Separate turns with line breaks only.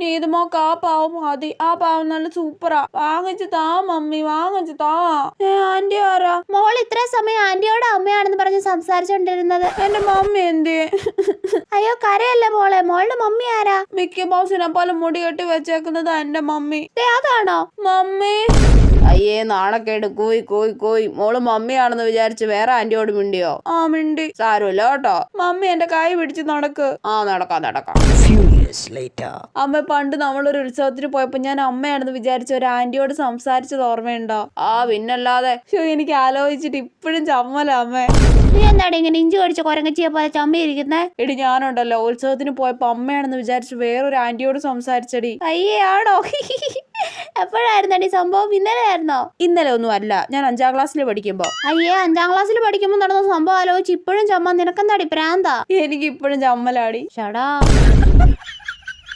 നീതുമോക്ക് ആ പാവം മതി. ആ പാവം നല്ല സൂപ്പറാ. വാങ്ങിച്ചു താ മമ്മി, വാങ്ങിച്ചു താ. ആന്റി ആരാ?
മോൾ ഇത്ര സമയം ആന്റിയോട് അമ്മയാണെന്ന് പറഞ്ഞ് സംസാരിച്ചോണ്ടിരുന്നത്.
എന്റെ മമ്മി എന്തിയെ?
അയ്യോ കരയല്ലേ മോളെ, മോളുടെ മമ്മി ആരാ?
മിക്കി ബോസിനെ പോലെ മുടി കെട്ടി വെച്ചേക്കുന്നത് എന്റെ മമ്മി.
അതാണോ
മമ്മി?
അയ്യേ നാണക്കേട്. കോയി കോയി കോയി. മോള് മമ്മിയാണെന്ന് വിചാരിച്ച് വേറെ ആന്റിയോട് മിണ്ടിയോ?
ആ മിണ്ടി.
സാരമില്ല കേട്ടോ.
മമ്മി എന്റെ കൈ പിടിച്ച് നടക്ക്.
ആ നടക്കാം.
അമ്മ പണ്ട് നമ്മളൊരു ഉത്സവത്തിന് പോയപ്പോ ഞാൻ അമ്മയാണെന്ന് വിചാരിച്ച ഒരു ആന്റിയോട് സംസാരിച്ചത് ഓർമ്മയുണ്ടോ?
ആ പിന്നല്ലാതെ.
എനിക്ക് ആലോചിച്ചിട്ട് ഇപ്പഴും ചമ്മല അമ്മേ.
നീ എന്താണ് ഇങ്ങനെ ഇഞ്ചി കടിച്ച കൊരങ്ങച്ചിയെ പോലെ ചമ്മിയിരിക്കുന്നേ?
എടി ഞാനുണ്ടല്ലോ ഉത്സവത്തിന് പോയപ്പോ അമ്മയാണെന്ന് വിചാരിച്ച് വേറൊരു ആന്റിയോട് സംസാരിച്ചടി.
അയ്യേ ആണോ? എപ്പോഴായിരുന്നടി സംഭവം? ഇന്നലെ ആയിരുന്നോ?
ഇന്നലെ ഒന്നും അല്ല, ഞാൻ 5ാം ക്ലാസ്സിൽ പഠിക്കുമ്പോ.
അയ്യേ 5ാം ക്ലാസ്സിൽ പഠിക്കുമ്പോ നടന്ന സംഭവം ആലോചിച്ച് ഇപ്പോഴും ചമ്മ. നിനക്കെന്താടി പ്രാന്താ?
എനിക്ക് ഇപ്പോഴും ചമ്മലാടി.
ഷടാ.